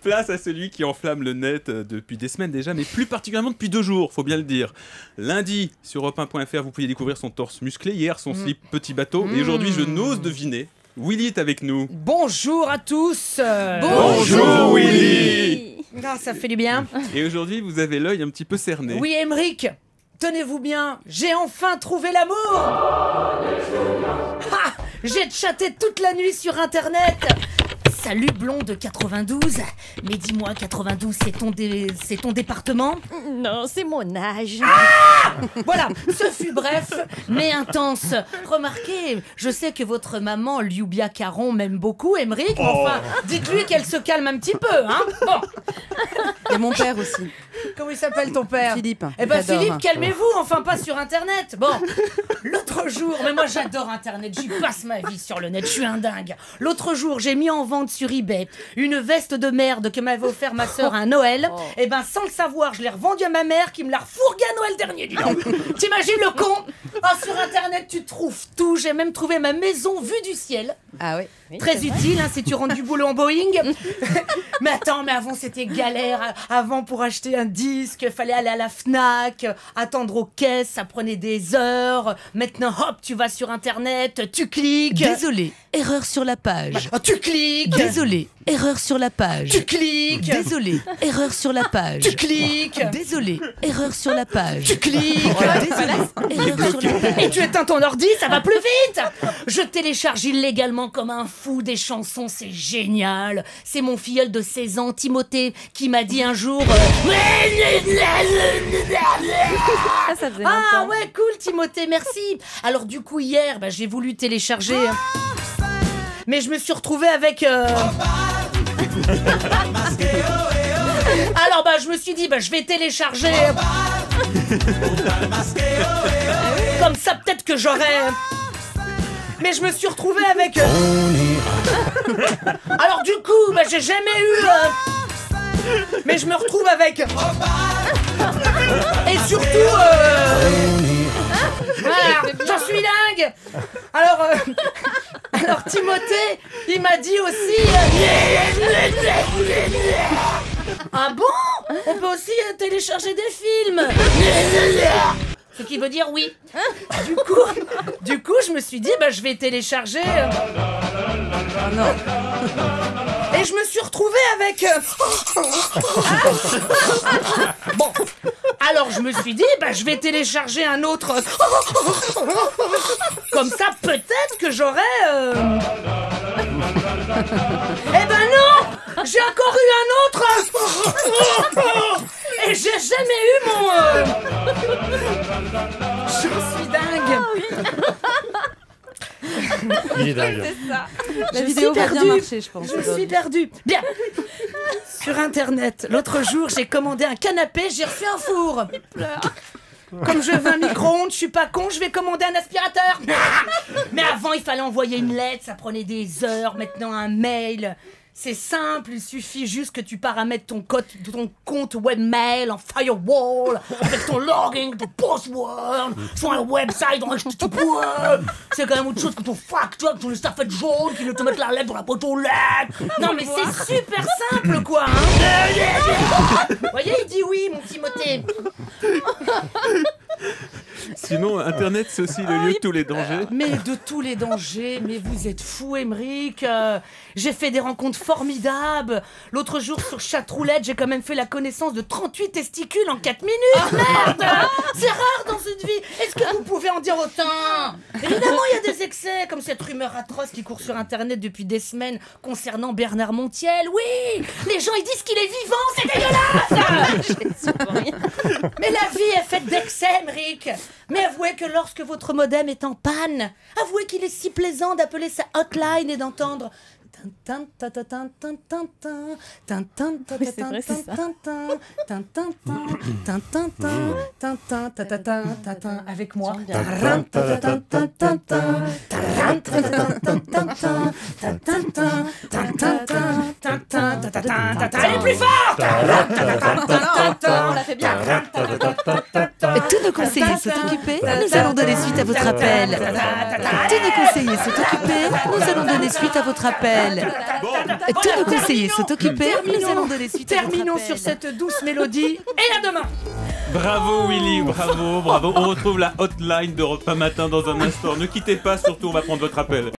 Place à celui qui enflamme le net depuis des semaines déjà, mais plus particulièrement depuis 2 jours, faut bien le dire. Lundi, sur europe1.fr, vous pouviez découvrir son torse musclé. Hier, son slip petit bateau. Et aujourd'hui, je n'ose deviner. Willy est avec nous. Bonjour à tous. Bonjour Willy. Ah, ça fait du bien. Et aujourd'hui, vous avez l'œil un petit peu cerné. Oui, Emeric, tenez-vous bien, j'ai enfin trouvé l'amour. Ah, j'ai chatté toute la nuit sur Internet. Salut blonde 92, mais dis-moi 92 c'est ton département? Non, c'est mon âge. Voilà, ce fut bref, mais intense. Remarquez, je sais que votre maman, Liubia Caron, m'aime beaucoup, Emeric, mais enfin, dites-lui qu'elle se calme un petit peu, hein. Bon. Et mon père aussi. Comment il s'appelle ton père? Philippe. Eh ben J'adore. Philippe, calmez-vous, enfin pas sur Internet. Bon, l'autre jour, mais moi j'adore Internet, j'y passe ma vie sur le net, je suis un dingue. L'autre jour, j'ai mis en vente sur eBay une veste de merde que m'avait offert ma sœur à Noël. Et ben sans le savoir, je l'ai revendue à ma mère qui me l'a refourguée à Noël dernier, dis donc. T'imagines le con? Ah, sur Internet, tu trouves tout. J'ai même trouvé ma maison vue du ciel. Ah oui. Très utile hein, si tu rentres du boulot en Boeing. Mais attends, mais avant c'était galère. Avant pour acheter un disque, fallait aller à la Fnac, attendre aux caisses, ça prenait des heures. Maintenant hop, tu vas sur Internet, tu cliques. Désolé, erreur sur la page. Oh, tu cliques. Désolé, erreur sur la page. Tu cliques. Désolé, erreur sur la page. Tu cliques. Désolé, erreur sur la page. Tu cliques. Désolé, erreur sur la page. Et tu éteins ton ordi, ça va plus vite. Je télécharge illégalement comme un fou des chansons, c'est génial. C'est mon filleul de 16 ans, Timothée, qui m'a dit un jour Ça faisait Ah longtemps. ouais, cool Timothée, merci. Alors du coup hier, j'ai voulu télécharger, mais je me suis retrouvée avec... Alors je me suis dit, je vais télécharger... Comme ça peut-être que j'aurais... Mais je me suis retrouvée avec... Alors du coup, j'ai jamais eu... Mais je me retrouve avec... Et surtout... Voilà, j'en suis dingue. Alors Timothée, il m'a dit aussi... Ah bon? On peut aussi télécharger des films. Ce qui veut dire oui. Du coup, je me suis dit, je vais télécharger... Oh non. Et je me suis retrouvée avec... Bon, alors je me suis dit, je vais télécharger un autre... Comme ça, peut-être que j'aurais... Eh ben non! J'ai encore eu un autre... Et j'ai jamais eu mon... Je suis dingue. Il est dingue. C'est ça. La Je vidéo suis va bien perdue. marcher, je pense. Je suis perdue. Bien. Sur Internet, l'autre jour, j'ai commandé un canapé, j'ai reçu un four. Comme je veux un micro-ondes, je suis pas con, je vais commander un aspirateur. Mais avant, il fallait envoyer une lettre, ça prenait des heures. Maintenant, un mail. C'est simple, il suffit juste que tu paramètres ton compte webmail en firewall, avec ton login, ton password, sur un website en HTTP. C'est quand même autre chose que ton facture, ton staffette jaune qui veut te mettre la lettre dans la boîte aux lettres. Non mais c'est super simple quoi, hein. Vous voyez, il dit oui, mon Timothée. Sinon, Internet, c'est aussi le lieu de tous les dangers. Mais de tous les dangers, mais vous êtes fou, Emeric. J'ai fait des rencontres formidables. L'autre jour, sur Chatroulette, j'ai quand même fait la connaissance de 38 testicules en 4 minutes. Merde! C'est rare dans une vie. Est-ce que vous pouvez en dire autant? Évidemment, il y a des excès, comme cette rumeur atroce qui court sur Internet depuis des semaines concernant Bernard Montiel. Oui! Les gens, ils disent qu'il est vivant, c'est dégueulasse! Mais la vie est faite d'excès, Emeric. Mais avouez que lorsque votre modem est en panne, avouez qu'il est si plaisant d'appeler sa hotline et d'entendre... Avec moi. Allez plus fort. On l'a fait bien. Tous nos conseillers sont occupés, nous allons donner suite à votre appel. Tous nos conseillers sont occupés, nous allons donner suite à votre appel. Michel. Tous nos conseillers sont occupés. Nous allons donner suite à votre Terminons appel. sur cette douce mélodie et à demain. Bravo Willy, bravo. On retrouve la hotline d'Europe 1 matin dans un instant. Ne quittez pas, surtout on va prendre votre appel.